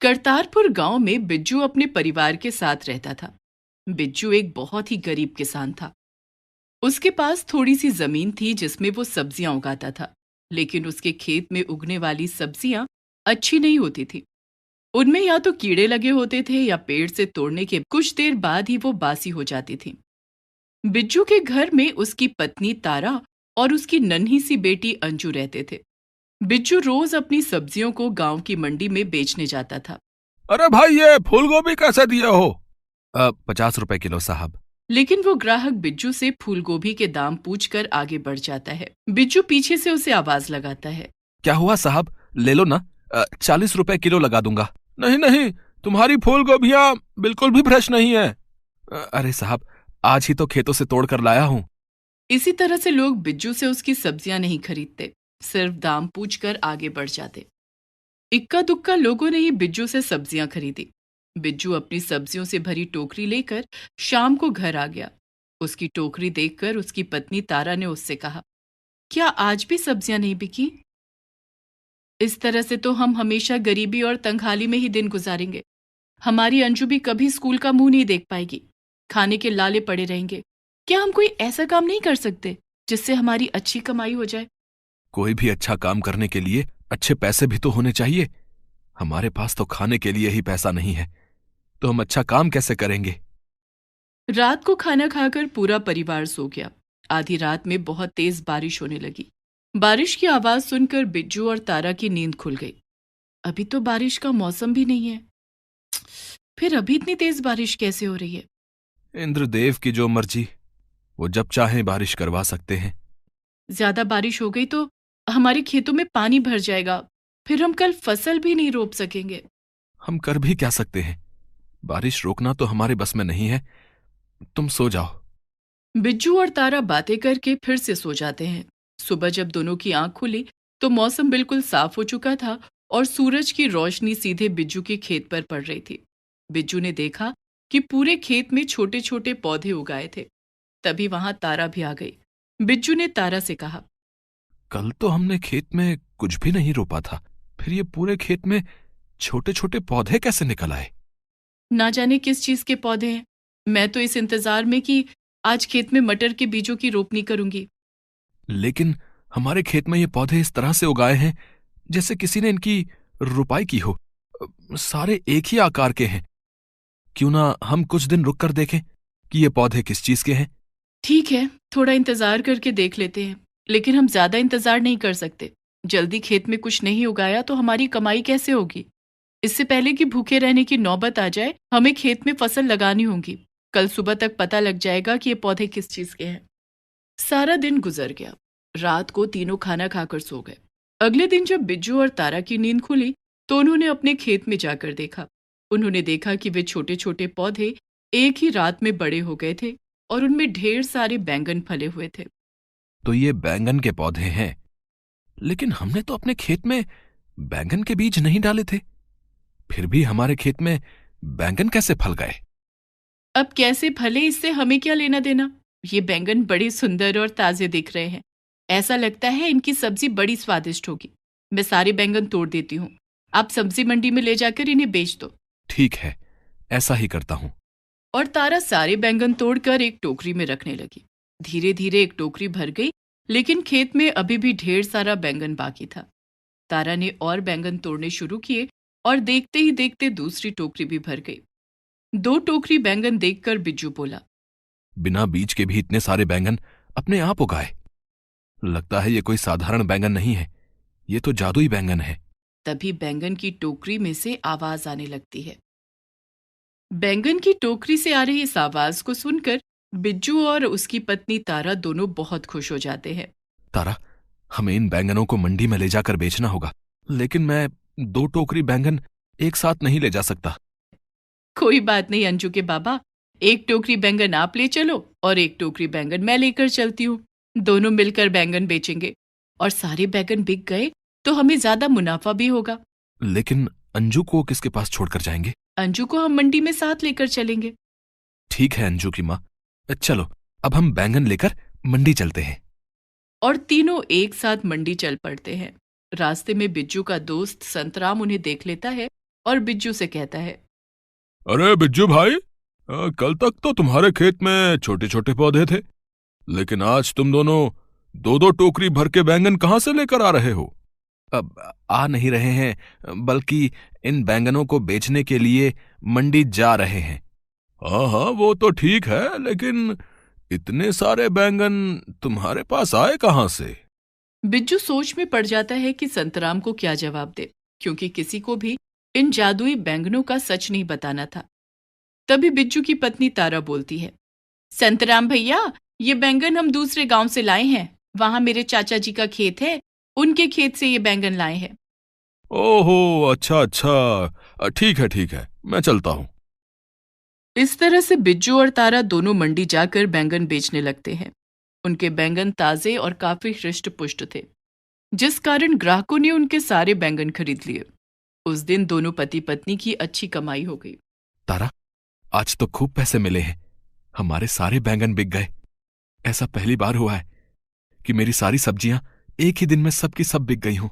करतारपुर गांव में बिज्जू अपने परिवार के साथ रहता था। बिज्जू एक बहुत ही गरीब किसान था। उसके पास थोड़ी सी जमीन थी जिसमें वो सब्जियां उगाता था, लेकिन उसके खेत में उगने वाली सब्जियां अच्छी नहीं होती थी। उनमें या तो कीड़े लगे होते थे या पेड़ से तोड़ने के कुछ देर बाद ही वो बासी हो जाती थी। बिज्जू के घर में उसकी पत्नी तारा और उसकी नन्ही सी बेटी अंजू रहते थे। बिज्जू रोज अपनी सब्जियों को गांव की मंडी में बेचने जाता था। अरे भाई, ये फूल गोभी कैसे दिए हो? 50 रुपए किलो साहब। लेकिन वो ग्राहक बिज्जू से फूलगोभी के दाम पूछकर आगे बढ़ जाता है। बिज्जू पीछे से उसे आवाज लगाता है। क्या हुआ साहब, ले लो ना। 40 रुपए किलो लगा दूंगा। नहीं नहीं, तुम्हारी फूल गोभियां बिल्कुल भी फ्रेश नहीं है। अरे साहब, आज ही तो खेतों से तोड़ कर लाया हूँ। इसी तरह से लोग बिज्जू से उसकी सब्जियां नहीं खरीदते, सिर्फ दाम पूछकर आगे बढ़ जाते। इक्का दुक्का लोगों ने ही बिज्जू से सब्जियां खरीदी। बिज्जू अपनी सब्जियों से भरी टोकरी लेकर शाम को घर आ गया। उसकी टोकरी देखकर उसकी पत्नी तारा ने उससे कहा, क्या आज भी सब्जियां नहीं बिकी? इस तरह से तो हम हमेशा गरीबी और तंगहाली में ही दिन गुजारेंगे। हमारी अंजू भी कभी स्कूल का मुंह नहीं देख पाएगी। खाने के लाले पड़े रहेंगे। क्या हम कोई ऐसा काम नहीं कर सकते जिससे हमारी अच्छी कमाई हो जाए? कोई भी अच्छा काम करने के लिए अच्छे पैसे भी तो होने चाहिए। हमारे पास तो खाने के लिए ही पैसा नहीं है, तो हम अच्छा काम कैसे करेंगे? रात को खाना खाकर पूरा परिवार सो गया। आधी रात में बहुत तेज बारिश होने लगी। बारिश की आवाज सुनकर बिज्जू और तारा की नींद खुल गई। अभी तो बारिश का मौसम भी नहीं है, फिर अभी इतनी तेज बारिश कैसे हो रही है? इंद्रदेव की जो मर्जी, वो जब चाहें बारिश करवा सकते हैं। ज्यादा बारिश हो गई तो हमारे खेतों में पानी भर जाएगा, फिर हम कल फसल भी नहीं रोप सकेंगे। हम कर भी क्या सकते हैं? बारिश रोकना तो हमारे बस में नहीं है। तुम सो जाओ। बिज्जू और तारा बातें करके फिर से सो जाते हैं। सुबह जब दोनों की आंख खुली तो मौसम बिल्कुल साफ हो चुका था और सूरज की रोशनी सीधे बिज्जू के खेत पर पड़ रही थी। बिज्जू ने देखा कि पूरे खेत में छोटे छोटे पौधे उगाए थे। तभी वहां तारा भी आ गई। बिज्जू ने तारा से कहा, कल तो हमने खेत में कुछ भी नहीं रोपा था, फिर ये पूरे खेत में छोटे छोटे पौधे कैसे निकल आए? ना जाने किस चीज के पौधे हैं। मैं तो इस इंतजार में कि आज खेत में मटर के बीजों की रोपनी करूंगी। लेकिन हमारे खेत में ये पौधे इस तरह से उगाए हैं जैसे किसी ने इनकी रुपाई की हो। सारे एक ही आकार के हैं। क्यों ना हम कुछ दिन रुक कर देखें कि ये पौधे किस चीज के हैं? ठीक है, थोड़ा इंतजार करके देख लेते हैं, लेकिन हम ज्यादा इंतजार नहीं कर सकते। जल्दी खेत में कुछ नहीं उगाया तो हमारी कमाई कैसे होगी? इससे पहले कि भूखे रहने की नौबत आ जाए, हमें खेत में फसल लगानी होगी। कल सुबह तक पता लग जाएगा कि ये पौधे किस चीज के हैं। सारा दिन गुजर गया। रात को तीनों खाना खाकर सो गए। अगले दिन जब बिज्जू और तारा की नींद खुली तो उन्होंने अपने खेत में जाकर देखा। उन्होंने देखा कि वे छोटे छोटे पौधे एक ही रात में बड़े हो गए थे और उनमें ढेर सारे बैंगन फले हुए थे। तो ये बैंगन के पौधे हैं, लेकिन हमने तो अपने खेत में बैंगन के बीज नहीं डाले थे। फिर भी हमारे खेत में बैंगन कैसे फल गए? अब कैसे फले इससे हमें क्या लेना देना? ये बैंगन बड़े सुंदर और ताजे दिख रहे हैं। ऐसा लगता है इनकी सब्जी बड़ी स्वादिष्ट होगी। मैं सारे बैंगन तोड़ देती हूँ। आप सब्जी मंडी में ले जाकर इन्हें बेच दो। ठीक है, ऐसा ही करता हूं। और तारा सारे बैंगन तोड़कर एक टोकरी में रखने लगी। धीरे धीरे एक टोकरी भर गई, लेकिन खेत में अभी भी ढेर सारा बैंगन बाकी था। तारा ने और बैंगन तोड़ने शुरू किए और देखते ही देखते दूसरी टोकरी भी भर गई। 2 टोकरी बैंगन देखकर बिज्जू बोला, बिना बीज के भी इतने सारे बैंगन अपने आप उगाए। लगता है ये कोई साधारण बैंगन नहीं है, ये तो जादुई बैंगन है। तभी बैंगन की टोकरी में से आवाज आने लगती है। बैंगन की टोकरी से आ रही इस आवाज को सुनकर बिज्जू और उसकी पत्नी तारा दोनों बहुत खुश हो जाते हैं। तारा, हमें इन बैंगनों को मंडी में ले जाकर बेचना होगा, लेकिन मैं 2 टोकरी बैंगन एक साथ नहीं ले जा सकता। कोई बात नहीं अंजू के बाबा, एक टोकरी बैंगन आप ले चलो और एक टोकरी बैंगन मैं लेकर चलती हूँ। दोनों मिलकर बैंगन बेचेंगे और सारे बैंगन बिक गए तो हमें ज्यादा मुनाफा भी होगा। लेकिन अंजू को किसके पास छोड़कर जाएंगे? अंजू को हम मंडी में साथ लेकर चलेंगे। ठीक है अंजू की माँ, चलो अब हम बैंगन लेकर मंडी चलते हैं। और तीनों एक साथ मंडी चल पड़ते हैं। रास्ते में बिज्जू का दोस्त संतराम उन्हें देख लेता है और बिज्जू से कहता है, अरे बिज्जू भाई, कल तक तो तुम्हारे खेत में छोटे छोटे पौधे थे, लेकिन आज तुम दोनों दो दो टोकरी भर के बैंगन कहाँ से लेकर आ रहे हो? अब आ नहीं रहे हैं, बल्कि इन बैंगनों को बेचने के लिए मंडी जा रहे हैं। हाँ हाँ, वो तो ठीक है, लेकिन इतने सारे बैंगन तुम्हारे पास आए कहाँ से? बिज्जू सोच में पड़ जाता है कि संतराम को क्या जवाब दे, क्योंकि किसी को भी इन जादुई बैंगनों का सच नहीं बताना था। तभी बिज्जू की पत्नी तारा बोलती है, संतराम भैया, ये बैंगन हम दूसरे गांव से लाए हैं। वहां मेरे चाचा जी का खेत है, उनके खेत से ये बैंगन लाए हैं। ओहो, अच्छा अच्छा, ठीक है, मैं चलता हूँ। इस तरह से बिज्जू और तारा दोनों मंडी जाकर बैंगन बेचने लगते हैं। उनके बैंगन ताजे और काफी हृष्ट पुष्ट थे, जिस कारण ग्राहकों ने उनके सारे बैंगन खरीद लिए। उस दिन दोनों पति पत्नी की अच्छी कमाई हो गई। तारा, आज तो खूब पैसे मिले हैं। हमारे सारे बैंगन बिक गए। ऐसा पहली बार हुआ है कि मेरी सारी सब्जियां एक ही दिन में सबकी सब बिक गई हों।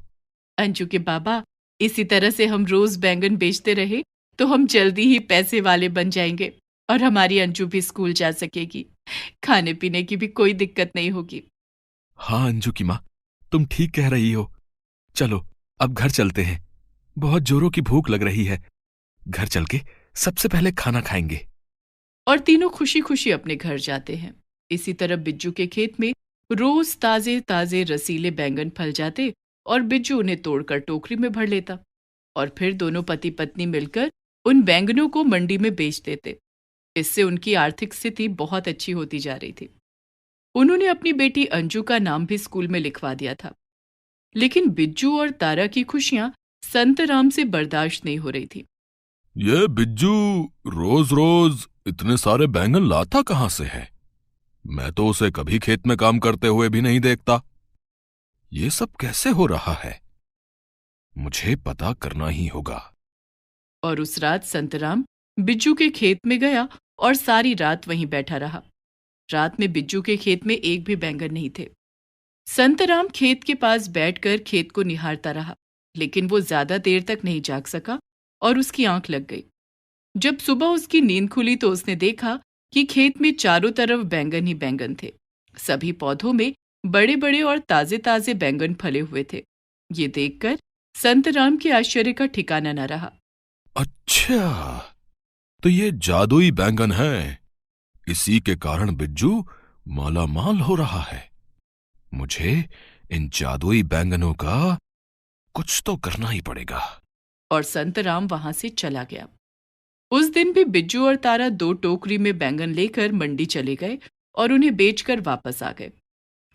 अंजू के बाबा, इसी तरह से हम रोज बैंगन बेचते रहे तो हम जल्दी ही पैसे वाले बन जाएंगे और हमारी अंजू भी स्कूल जा सकेगी। खाने पीने की भी कोई दिक्कत नहीं होगी। हाँ अंजू की माँ, तुम ठीक कह रही हो। चलो अब घर चलते हैं, बहुत जोरों की भूख लग रही है। घर चल के सबसे पहले खाना खाएंगे। और तीनों खुशी खुशी अपने घर जाते हैं। इसी तरह बिज्जू के खेत में रोज ताजे ताजे रसीले बैंगन फल जाते और बिज्जू उन्हें तोड़कर टोकरी में भर लेता और फिर दोनों पति पत्नी मिलकर उन बैंगनों को मंडी में बेच देते। इससे उनकी आर्थिक स्थिति बहुत अच्छी होती जा रही थी। उन्होंने अपनी बेटी अंजू का नाम भी स्कूल में लिखवा दिया था। लेकिन बिज्जू और तारा की खुशियां संतराम से बर्दाश्त नहीं हो रही थी। ये बिज्जू रोज रोज इतने सारे बैंगन लाता कहाँ से है? मैं तो उसे कभी खेत में काम करते हुए भी नहीं देखता। ये सब कैसे हो रहा है? मुझे पता करना ही होगा। और उस रात संतराम बिज्जू के खेत में गया और सारी रात वहीं बैठा रहा। रात में बिज्जू के खेत में एक भी बैंगन नहीं थे। संतराम खेत के पास बैठकर खेत को निहारता रहा, लेकिन वो ज्यादा देर तक नहीं जाग सका और उसकी आंख लग गई। जब सुबह उसकी नींद खुली तो उसने देखा कि खेत में चारों तरफ बैंगन ही बैंगन थे। सभी पौधों में बड़े बड़े और ताजे ताजे बैंगन फले हुए थे। ये देखकर संतराम के आश्चर्य का ठिकाना न रहा। अच्छा, तो ये जादुई बैंगन है। इसी के कारण बिज्जू मालामाल हो रहा है। मुझे इन जादुई बैंगनों का कुछ तो करना ही पड़ेगा। और संतराम वहां से चला गया। उस दिन भी बिज्जू और तारा 2 टोकरी में बैंगन लेकर मंडी चले गए और उन्हें बेचकर वापस आ गए।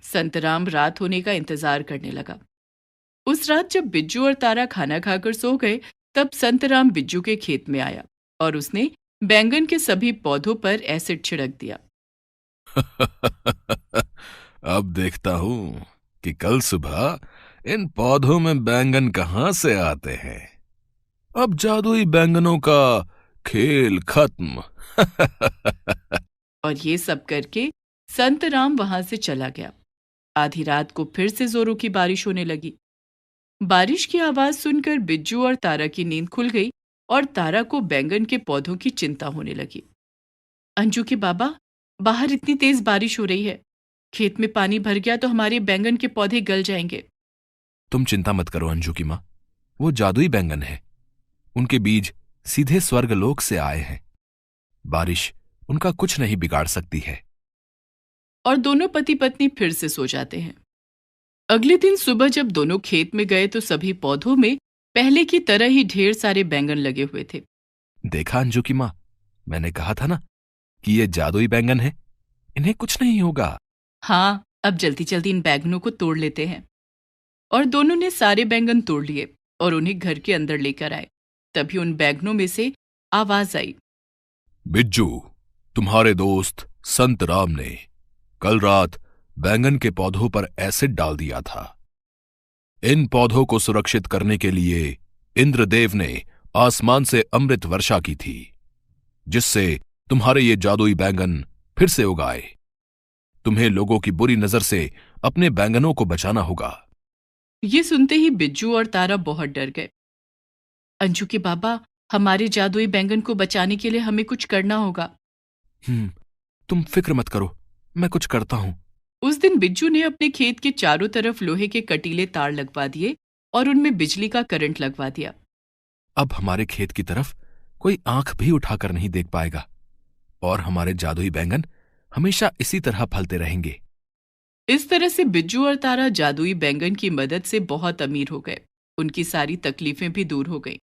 संतराम रात होने का इंतजार करने लगा। उस रात जब बिज्जू और तारा खाना खाकर सो गए, तब संतराम बिज्जू के खेत में आया और उसने बैंगन के सभी पौधों पर एसिड छिड़क दिया। अब देखता हूं कि कल सुबह इन पौधों में बैंगन कहां से आते हैं। अब जादुई बैंगनों का खेल खत्म। और ये सब करके संतराम वहां से चला गया। आधी रात को फिर से जोरों की बारिश होने लगी। बारिश की आवाज सुनकर बिज्जू और तारा की नींद खुल गई और तारा को बैंगन के पौधों की चिंता होने लगी। अंजू के बाबा, बाहर इतनी तेज बारिश हो रही है, खेत में पानी भर गया तो हमारे बैंगन के पौधे गल जाएंगे। तुम चिंता मत करो अंजू की मां, वो जादुई बैंगन है। उनके बीज सीधे स्वर्गलोक से आए हैं। बारिश उनका कुछ नहीं बिगाड़ सकती है। और दोनों पति पत्नी फिर से सो जाते हैं। अगले दिन सुबह जब दोनों खेत में गए तो सभी पौधों में पहले की तरह ही ढेर सारे बैंगन लगे हुए थे। देखा अंजू की मां, मैंने कहा था ना कि ये जादुई बैंगन है, इन्हें कुछ नहीं होगा। हाँ, अब जल्दी जल्दी इन बैंगनों को तोड़ लेते हैं। और दोनों ने सारे बैंगन तोड़ लिए और उन्हें घर के अंदर लेकर आए। तभी उन बैंगनों में से आवाज आई, बिज्जू, तुम्हारे दोस्त संतराम ने कल रात बैंगन के पौधों पर एसिड डाल दिया था। इन पौधों को सुरक्षित करने के लिए इंद्रदेव ने आसमान से अमृत वर्षा की थी, जिससे तुम्हारे ये जादुई बैंगन फिर से उगाए। तुम्हें लोगों की बुरी नजर से अपने बैंगनों को बचाना होगा। ये सुनते ही बिज्जू और तारा बहुत डर गए। अंजू के बाबा, हमारे जादुई बैंगन को बचाने के लिए हमें कुछ करना होगा। तुम फिक्र मत करो, मैं कुछ करता हूं। उस दिन बिज्जू ने अपने खेत के चारों तरफ लोहे के कटीले तार लगवा दिए और उनमें बिजली का करंट लगवा दिया। अब हमारे खेत की तरफ कोई आंख भी उठाकर नहीं देख पाएगा और हमारे जादुई बैंगन हमेशा इसी तरह फलते रहेंगे। इस तरह से बिज्जू और तारा जादुई बैंगन की मदद से बहुत अमीर हो गए। उनकी सारी तकलीफें भी दूर हो गईं।